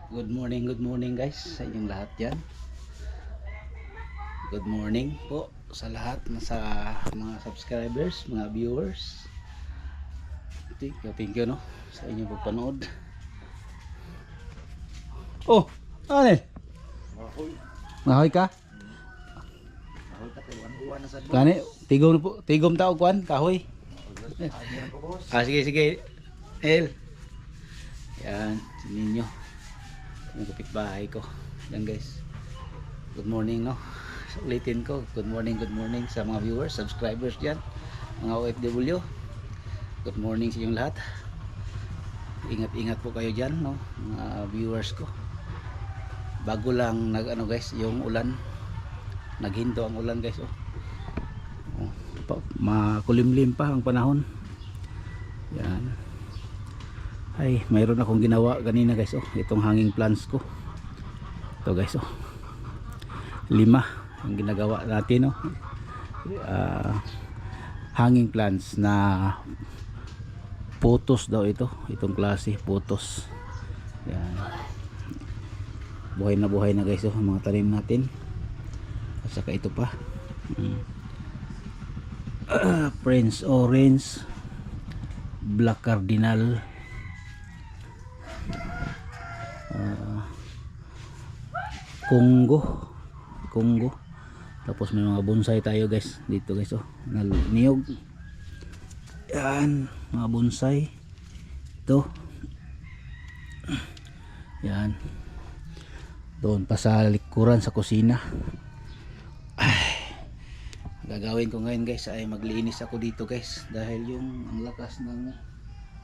Good morning guys sa inyong lahat dyan. Good morning po sa lahat, sa mga subscribers, mga viewers. Thank you no sa inyong pagpanood. Oh, ano eh? Mahoy ka? Kani, tigom po, tigom tao kuan, kahoy. Sige, sige. El. Yan, sininyo. Yung kapitbahay ko. Yan guys. Good morning no. Ulitin ko. Good morning sa mga viewers, subscribers diyan, mga OFW. Good morning sa inyong lahat. Ingat-ingat po kayo diyan no, mga viewers ko. Bago lang nag guys, yung ulan. Naghinto ang ulan guys oh. Makulimlim pa ang panahon. Yan. Ay, mayroon akong ginawa kanina guys oh, itong hanging plants ko. Ito guys oh. 5 ang ginagawa natin oh. Hanging plants na potos daw ito, itong klase potos. Yan. Buhay na guys oh, mga tanim natin. At saka ito pa. Prince Orange, Black Cardinal, Congo. Tapos may mga bonsai tayo guys dito guys oh, niyog. Yan, mga bonsai. Ito. Yan. Doon pa sa likuran sa kusina. Gagawin ko ngayon guys ay maglinis ako dito guys, dahil yung ang lakas ng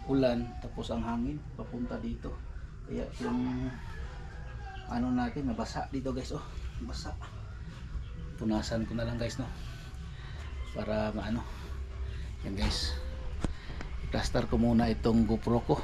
ulan tapos ang hangin papunta dito, kaya yung ano natin nabasa dito guys oh, basa. Punasan ko na lang guys no, para maano. Yan guys, i-plaster ko muna itong GoPro ko.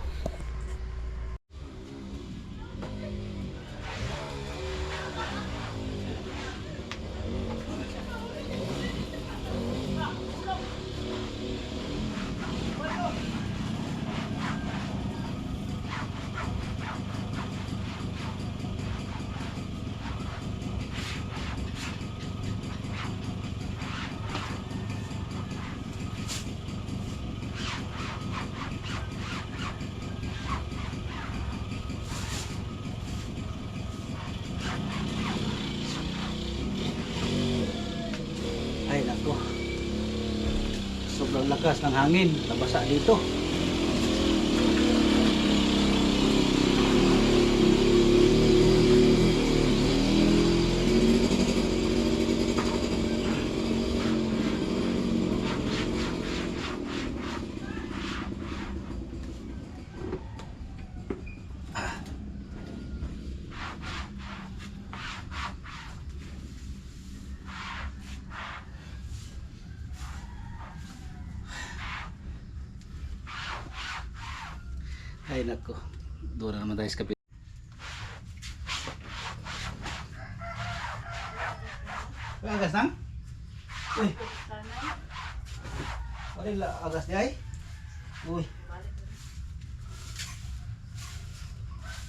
Ay nako, sobrang lakas ng hangin, nabasa dito. Ay nako, doon na naman tayo sa kapit. Agas nang? Uy. Wala agas di ay? Uy.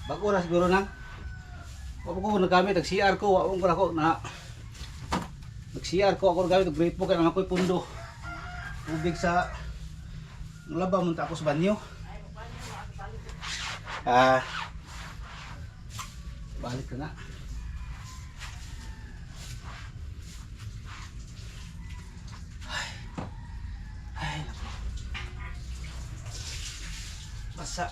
Bago oras siguro nang. Wala ko nagamit ang CR ko, wala ko na nag-CR ko ako nagamit ang great book kaya ako'y pundo. Tubig sa laba munta ako sa banyo. Balik ka na. Ay naku. Basa.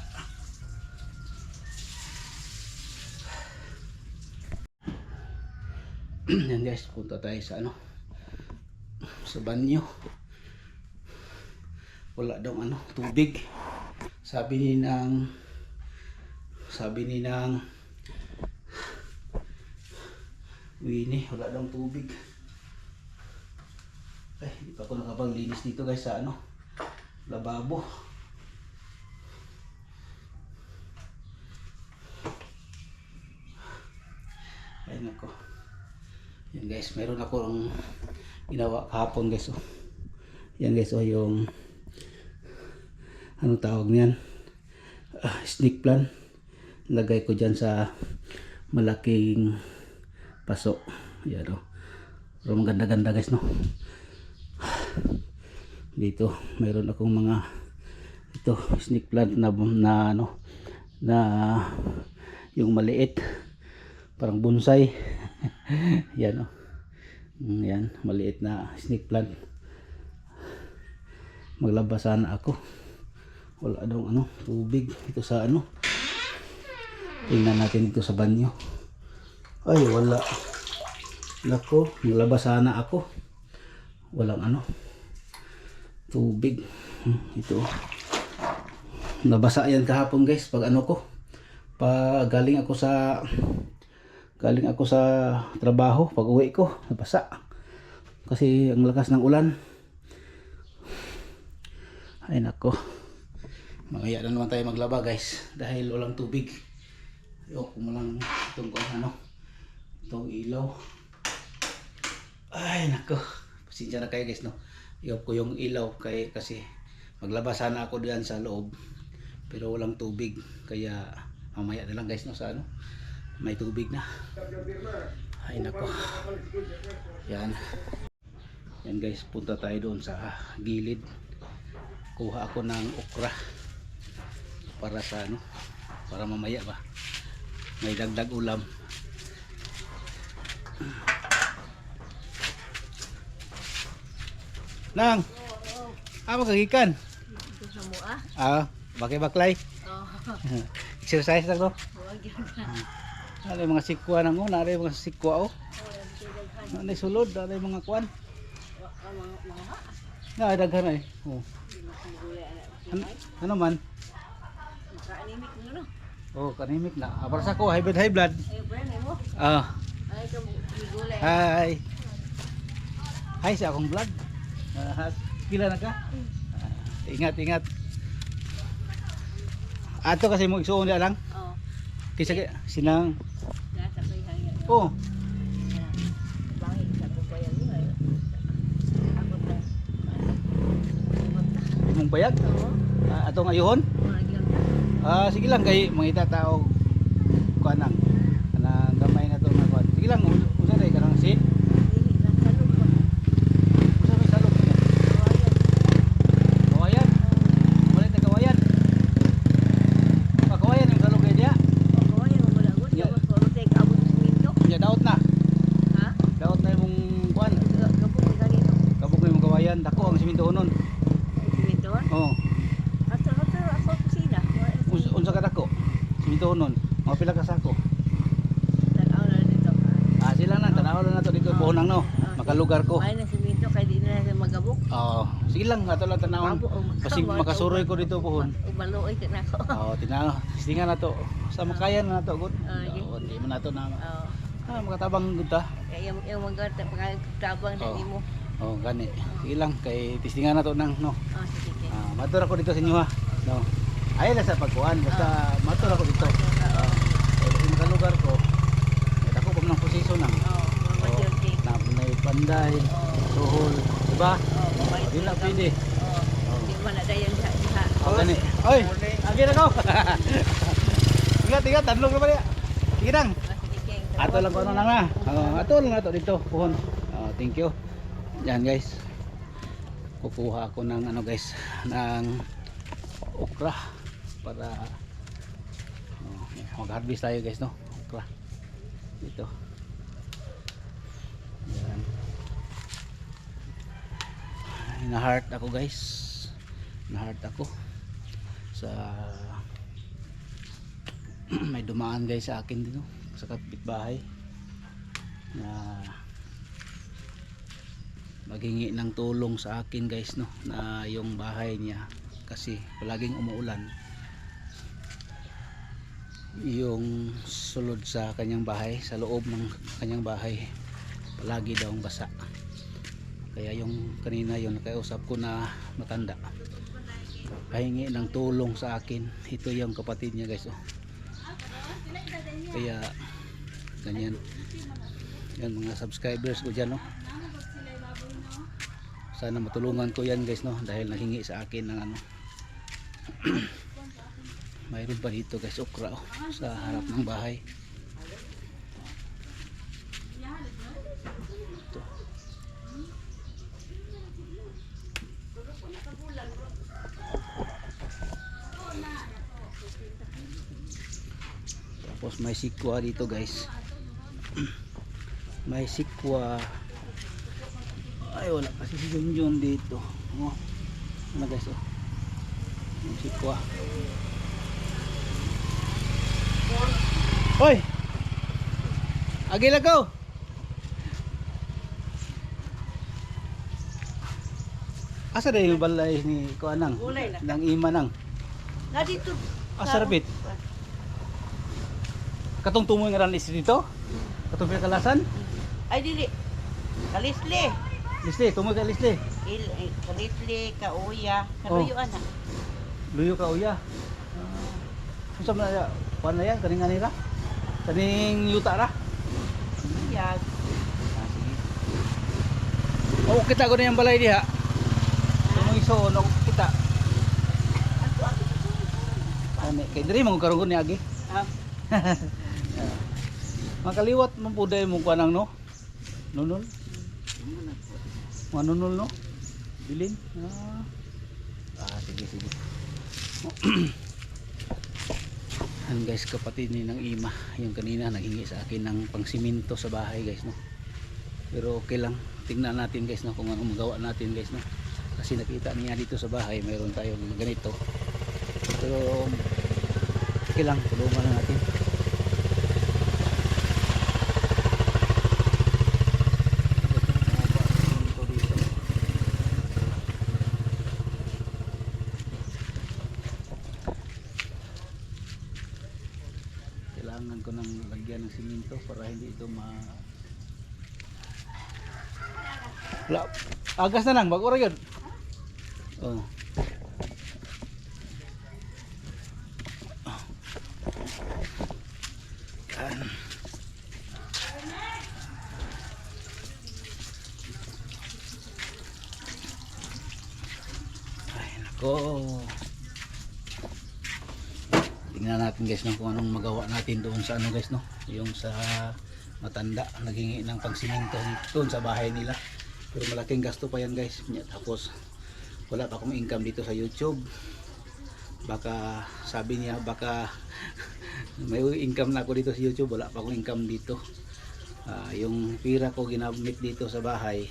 Yan guys, punta tayo sa ano, sa banyo. Wala daw ano, tubig. Sabi ni Winnie, wala daw tubig. Ay, hindi pa ako nakapaglinis dito guys sa ano, lababo. Ay nako. Yan guys, meron akong ginawa kahapon guys oh. Yan guys oh, yung ano tawag niyan, snake plant. lagay ko dyan sa malaking paso. Yan o. Pero maganda-ganda guys, no. Dito mayroon akong mga ito snake plant na ano na yung maliit parang bonsai. Yan o. Yan, maliit na snake plant. Maglaba sana ako. Wala daw ano, tubig ito sa ano. Tingnan natin dito sa banyo. Ay, wala. Nako, maglaba sana ako. Walang ano, tubig. Ito. Nabasa yan kahapon guys pag ano ko. Pag galing ako sa trabaho, pag uwi ko, nabasa. Kasi ang lakas ng ulan. Ay nako. Mamaya na naman tayo maglaba guys dahil walang tubig. Ayoko mo lang itong ano, itong ilaw. Ay nako. Pasensya na kayo guys, no. Ayoko ko yung ilaw kasi maglaba sana ako diyan sa loob. Pero walang tubig kaya mamaya na lang guys, no, sa ano. May tubig na. Ay nako. Yan. Yan guys, punta tayo doon sa gilid. Kuha ako ng okra para sa ano, para mamaya ba may dagdag ulam. Nang magagikan bakay baklay. Exercise lang no. Ada mga sikwa nang ada mga sikwa ano sulod, ada mga kuan. Na daghan ay. Ano man? Kanimik mo no. Kanimik na. Para sa ko high blood. Mo. Ay ka gulay. Hi. Hi sa akong blood. Pila na ka? Ingat. Ato kasi mo igsuon lang. Kisa sinang. Nasa kay hangya. Bangi sa ko pa yan ni. Ako ta. Mong bayag? Atong ayuhon? Sige lang kay mangita tao kuanang kanang gamay na to nga kuan. Sige lang usa day kanang sin. Usa may salog niya. Kawayan. Wala ta kawayan. Kawayan yung salog kay dia. Kawayan mo wala gud. Yo ko take abot siminto. Ya daot na. Ha? Daot na imong kuan. Kapog ni kanino. Kabog na imong kawayan. Dako ang siminto nun. Siminto? Oo. Ato ako kusina. Unsa ka dako? Siminto nun. Mga pila ka sako? Tanaw na dito. Sila na tanaw na nato dito buhonang no. Makalugar ko. Ay na siminto kay di na magabok. Sige lang ato lang tanawon. Kasi makasuroy ko dito pohon. Ubalo ay tinako. Tinaw. Tinga na to. Sa makayan na to gud. Okay. Di man nato na. Oh. Makatabang gud ta. Yung maganda pagtabang na nimo. Gani. Sige lang kay tistingan na to nang no. Sige. Matur ako dito sa inyo ha. No. Ay na sa pagkuan basta matur ako dito. Yung makalugar ko. Ako pa ng posisyon nang. Na may panday, suhol, diba? Di na pwede. Di man na dayan diha. Gani. Oy, agi na ko. Ingat, tanlong na ba niya? Sige nang. Ato lang ko ano nang na. Ato lang ato dito pohon. Thank you. Yan guys. Kukuha ako ng ano guys, ng okra para mag-harvest tayo guys no. Okra. Dito. Yan. Na-heart ako guys. Na-heart ako sa may dumaan guys sa akin dito sa kapitbahay na maghingi ng tulong sa akin guys no, na yung bahay niya kasi palaging umuulan, yung sulod sa kanyang bahay, sa loob ng kanyang bahay palagi daw basa. Kaya yung kanina yung nakausap ko na matanda pahingi ng tulong sa akin. Ito yung kapatid niya guys kaya ganyan yan mga subscribers ko dyan no. Sana matulungan ko yan guys no, dahil nahingi sa akin ng ano mayroon pa dito guys okra oh, sa harap ng bahay. Ito. Tapos may sikwa dito guys. May sikwa. Ay wala kasi si Junjun dito. Oh. Ano guys oh. May sikwa. Hoy. Agila ko. Asa dahil yung balay ni Kuanang? Ulay na. Nang ima nang. Na dito. Asarapit. Katong tumoy nga ran dito? Katong pinakalasan? Ay dili. Kalisli. Lisli, tumoy ka lisli. Kalisli, kauya, kaluyuan na. Luyo ka uya. Unsa man ya? Kuan na yan kaning anira? Kaning yuta ra? Yag. Ah, sige. Oh, kita ko na yung balay diha. Tumoy so no kita. Ani kay diri mo karon ni agi. Ah, Makaliwat mo puday mo kuanang no. Nunol. Manunol no. Bilin. Sige sige. Yan guys, kapatid ni ng ima, yung kanina naghingi sa akin ng pangsiminto sa bahay guys no. Pero okay lang, tingnan natin guys no kung anong magawa natin guys no. Kasi nakita niya dito sa bahay mayroon tayong ganito. Pero okay lang, tulungan na natin. Kailangan ko ng lagyan ng siminto para hindi ito Wala. Agas na lang, bago ra yun. Oh. Yan. Ay nako. Tingnan natin guys no, kung anong magawa natin doon sa ano guys no, yung sa matanda naghingi ng pagsiminto doon sa bahay nila. Pero malaking gasto pa yan guys. Tapos wala pa akong income dito sa YouTube. Baka sabi niya baka may income na ako dito sa YouTube, wala pa akong income dito. Yung pira ko ginamit dito sa bahay,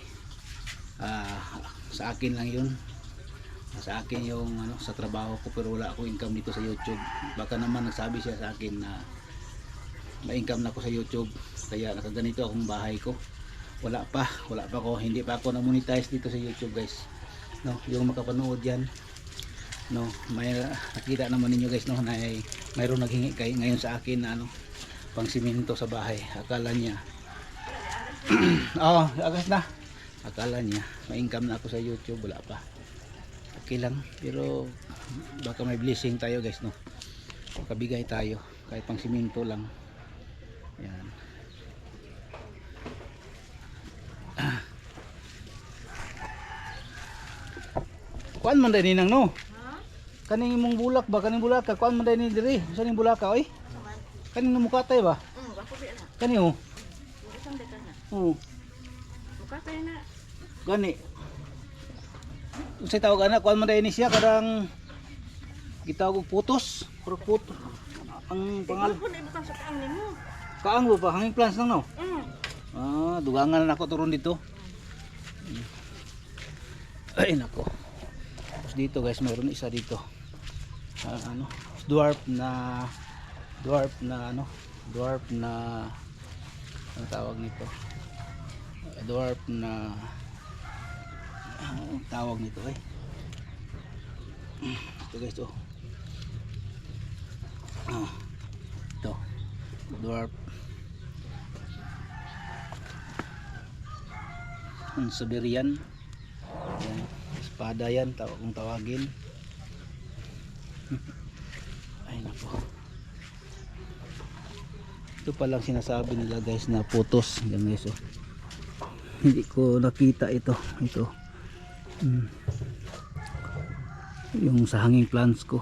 sa akin lang yun. Sa akin yung ano sa trabaho ko, pero wala akong income dito sa YouTube. Baka naman nagsabi siya sa akin na may income na ako sa YouTube, kaya nakaganito akong bahay ko. Wala pa ako, hindi pa ako na-monetize dito sa YouTube guys. No, yung makapanood yan. No, may nakita naman ninyo guys no na mayroong naghingi kay ngayon sa akin na ano pang simento sa bahay. Akala niya agas na. Akala niya may income na ako sa YouTube, wala pa. Okay lang, pero baka may blessing tayo guys no. Makabigay tayo kahit pang simento lang. Yan. Kuan man dai ninang no. Kaning imong bulak ba, kaning bulak ka kuan man dai ni diri. Usa ning bulak ka oy? Kaning namukatay ba? ako di na. Kani oh. Isang dekan na. Oh. Mukatay na. Gani. Unsay tawag ana kuan man dai ni siya kadang gitawag og putos, puro puto. Ang pangal. Ko na ibutang sa kaang nimo. Kaang mo pa hanging plants lang no. Dugangan na ako turon dito. Ay nako. Tapos dito guys, mayroon isa dito. Ano, dwarf na ano tawag nito? Dwarf na tawag nito eh. Ito guys oh. Ito. Dwarf. Ang Siberian. Yan. Espada yan, kung tawagin. Ay nako. Ito palang sinasabi nila guys na putos. Yan guys oh. Hindi ko nakita ito. Yung sa hanging plants ko.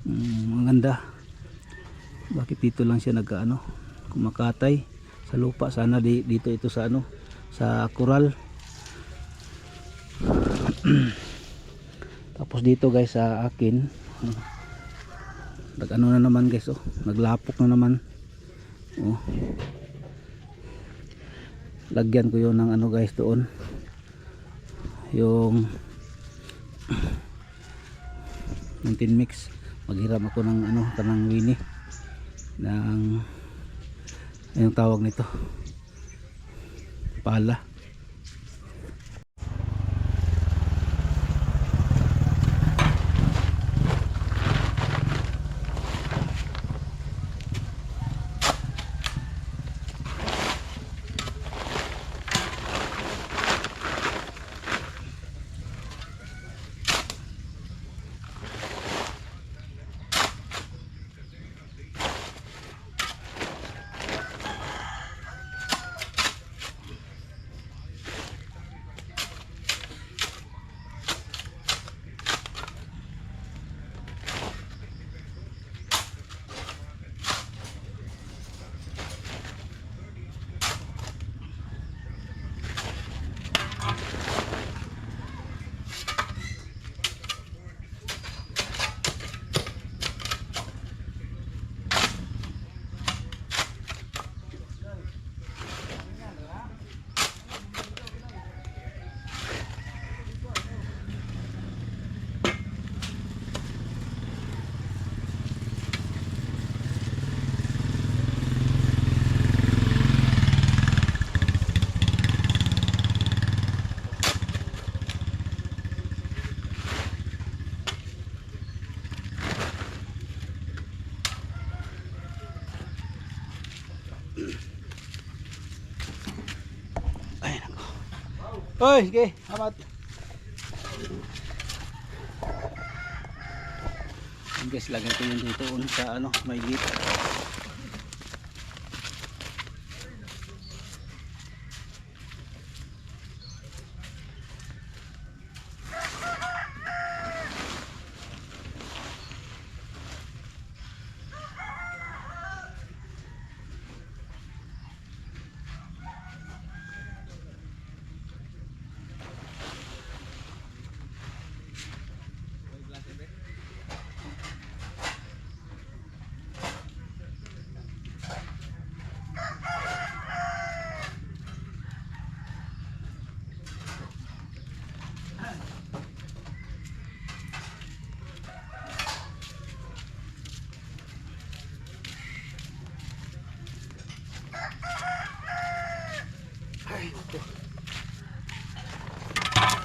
Ang ganda. Bakit dito lang siya nagkaano, kumakatay sa lupa? Sana dito ito sa ano, sa coral. Tapos dito guys sa akin, nag ano na naman guys, oh, naglapok na naman. Oh. Lagyan ko yun ng ano guys doon, yung mix. Maghiram ako ng ano, kanang wini ng anong tawag nito, pala. Ay nako. Oy, sige, amat. Guys, lagay ko yun dito sa ano, may gate.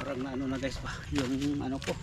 Parang na ano na guys pa yung ano ko.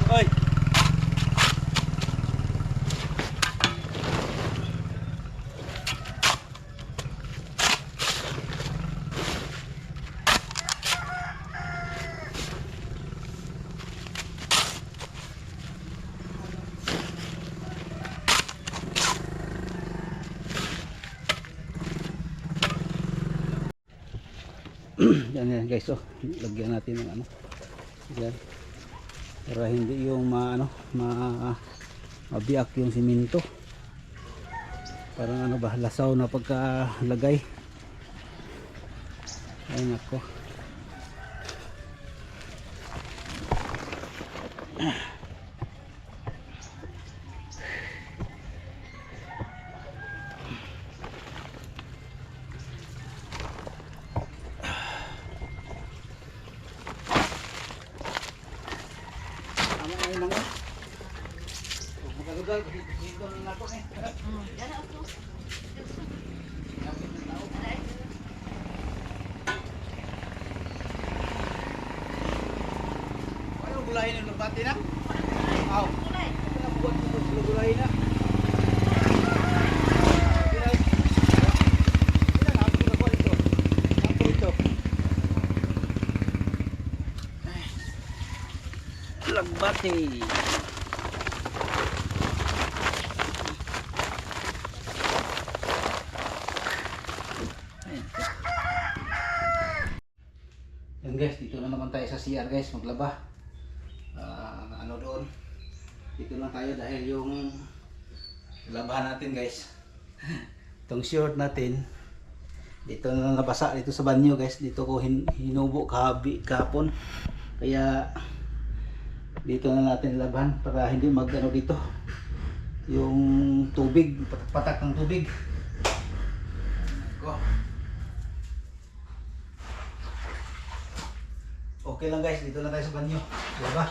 Oy. Yan guys, oh, lagyan natin ng ano. Yan. Para hindi yung mabiyak yung simento. Parang ano ba, lasaw na pagkalagay. Ay nako. Bati na. Aw. Buat mo gulay na. Lagbati. Yan guys, dito na naman tayo sa CR guys, maglaba. Ano doon? Dito lang tayo dahil yung labahan natin guys. Itong short natin dito na nabasa dito sa banyo guys. Dito ko hinubo kahapon. Kaya dito na natin laban para hindi magano dito yung tubig, patak ng tubig. Okay lang guys, dito na tayo sa banyo. Laba.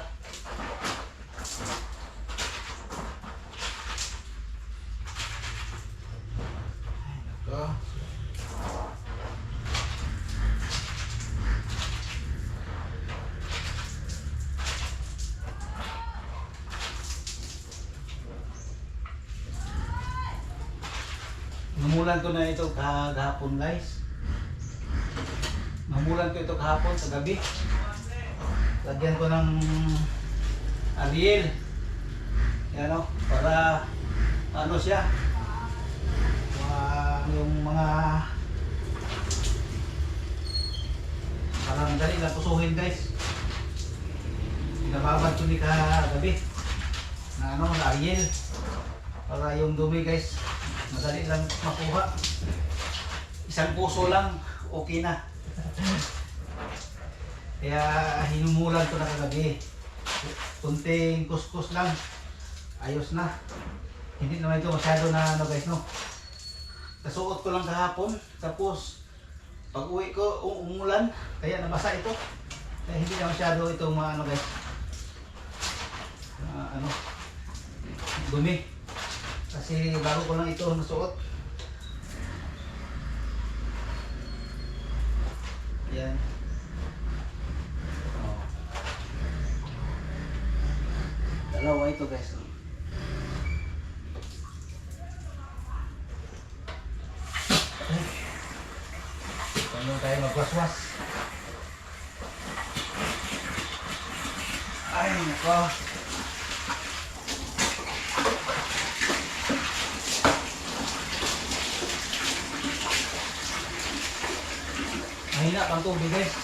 Namulan ko na ito kahapon guys. Namulan ko ito kahapon sa gabi. Lagyan ko ng Ariel. Yan o, para ano siya. Yung mga parang dali lang pusuhin guys. Pinababad ko ni kagabi na ano, na Ariel. Para yung dumi guys madali lang makuha. Isang puso lang, okay na. Kaya hinumulan ko na kagabi. Kunting kuskus lang, ayos na. Hindi naman ito masyado na ano guys no. Kasuot ko lang kahapon, tapos pag uwi ko umulan, kaya nabasa ito. Kaya hindi na masyado ito ano guys, ano, dumi. Kasi bago ko lang ito nasuot. Yan. Oh. Dalawa ito guys. Paano tayo magwaswas? Ay nako. Mahina pang tubig guys.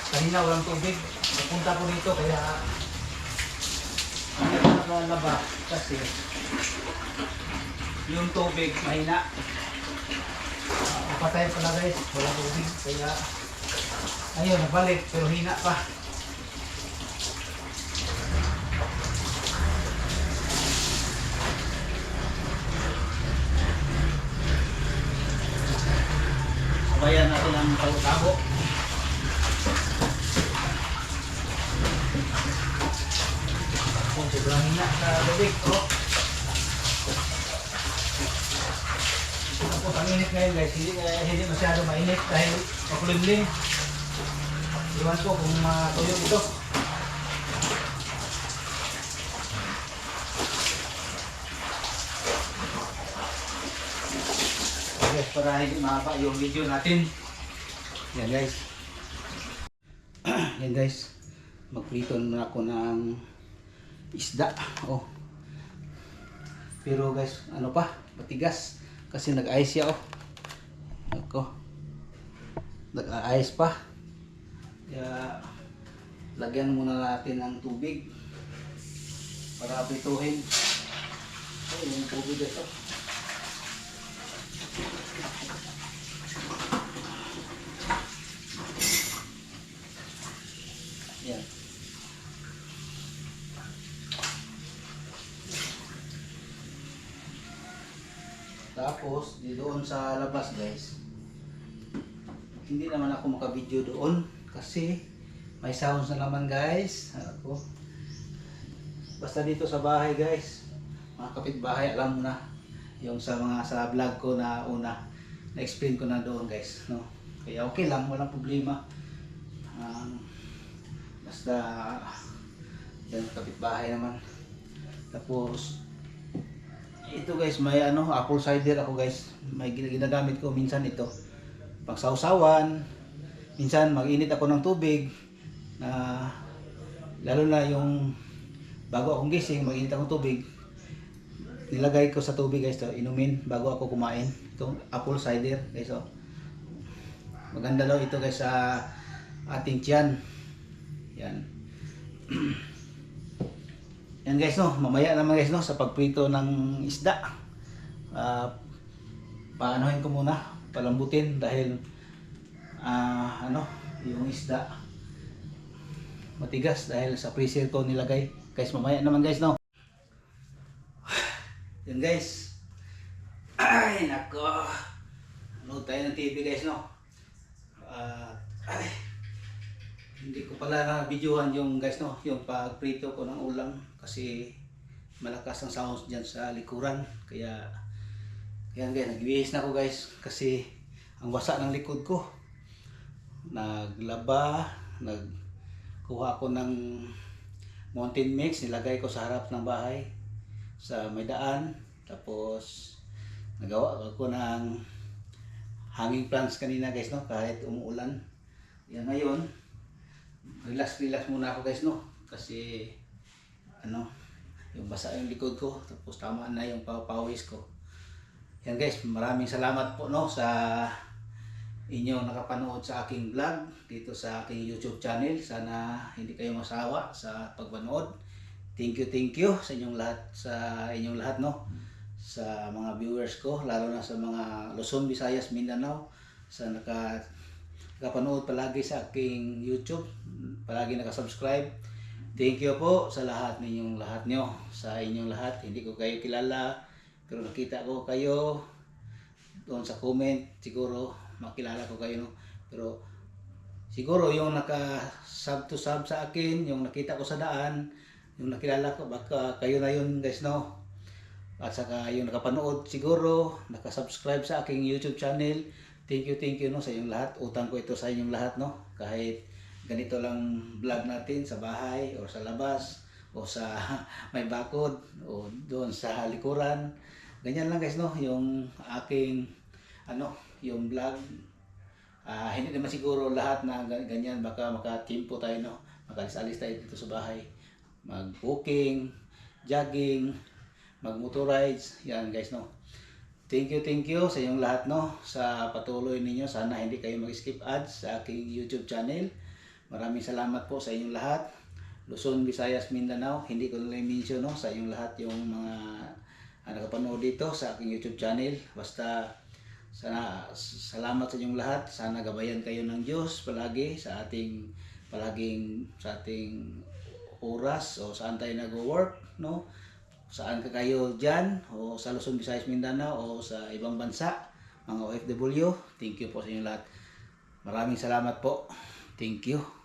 Kanina walang tubig. Napunta ko dito kaya hindi ko nakalaba kasi yung tubig mahina. Patay pala guys, walang tubig. Kaya ayun, nabalik pero hina pa. Sabayan natin ang tabo-tabo. Kung sobrang hina sa tubig, oh. Tapos ang init ngayon guys, hindi masyado mainit dahil makulimlim. Iwan ko kung matuyo ito. Guys, para hindi mahaba yung video natin. Yan guys. Yan guys. Magprito na ako ng isda. Oh. Pero guys, ano pa? Matigas. Kasi nag-ice siya oh. Ako. Nag-ice pa. Kaya lagyan muna natin ng tubig para prituhin. Oh, yung tubig ito. Yan. Tapos, di doon sa labas guys, hindi naman ako maka-video doon kasi may sounds na naman guys. Ako. Basta dito sa bahay guys, mga kapitbahay alam mo na yung sa mga sa vlog ko na una na-explain ko na doon guys, no? Kaya okay lang, walang problema. Basta Yan, kapitbahay naman. Tapos, ito guys, may apple cider ako guys. May ginagamit ko minsan ito. Pang sausawan. Minsan mag-init ako ng tubig na lalo na yung bago akong gising, mag-init akong tubig. Nilagay ko sa tubig guys to, inumin bago ako kumain. Itong apple cider guys oh. Maganda daw ito guys sa ating tiyan. Yan. Yan guys no, mamaya naman guys no sa pagprito ng isda. Paanohin ko muna, palambutin dahil yung isda matigas dahil sa freezer ko nilagay. Guys, mamaya naman guys no. Yan guys. Ay nako. Ano tayo ng TV guys no. Hindi ko pala na-videohan yung guys no, yung pagprito ko ng ulam kasi malakas ang sounds dyan sa likuran. Kaya yan guys, nagbihis na ako guys kasi ang wasa ng likod ko. Naglaba, nagkuha ako ng mountain mix, nilagay ko sa harap ng bahay sa may daan. Tapos nagawa ako ng hanging plants kanina guys no, kahit umuulan. Yan ngayon, relax muna ako guys no, kasi yung basa yung likod ko, tapos tama na yung pawis ko. Yan guys, maraming salamat po no sa inyong nakapanood sa aking vlog dito sa aking YouTube channel. Sana hindi kayo masawa sa pagpanood. Thank you sa inyong lahat no, sa mga viewers ko, lalo na sa mga Luzon, Visayas, Mindanao, sa nakapanood palagi sa aking YouTube, palagi nakasubscribe. Thank you po sa lahat nyo, sa inyong lahat. Hindi ko kayo kilala, pero nakita ko kayo doon sa comment, siguro makilala ko kayo no. Pero siguro yung naka-sub to sub sa akin, yung nakita ko sa daan, yung nakilala ko, baka kayo na yun guys no. At saka yung nakapanood siguro, nakasubscribe sa aking YouTube channel. Thank you no sa inyong lahat. Utang ko ito sa inyong lahat no. Kahit ganito lang vlog natin sa bahay o sa labas o sa may bakod o doon sa likuran. Ganyan lang guys no, yung aking yung vlog. Hindi naman siguro lahat na ganyan, baka makatimpo tayo no. Makalis-alis tayo dito sa bahay. Mag-walking, jogging, mag-motorize, yan guys no. Thank you sa inyong lahat no, sa patuloy ninyo. Sana hindi kayo mag-skip ads sa aking YouTube channel. Maraming salamat po sa inyong lahat. Luzon, Visayas, Mindanao, hindi ko na mention no, sa inyong lahat yung mga nakapanood dito sa aking YouTube channel. Basta salamat sa inyong lahat. Sana gabayan kayo ng Diyos palagi sa ating oras o saan tayo nag-work no. Saan ka kayo dyan, o sa Luzon, Visayas, Mindanao, o sa ibang bansa, mga OFW. Thank you po sa inyo lahat. Maraming salamat po. Thank you.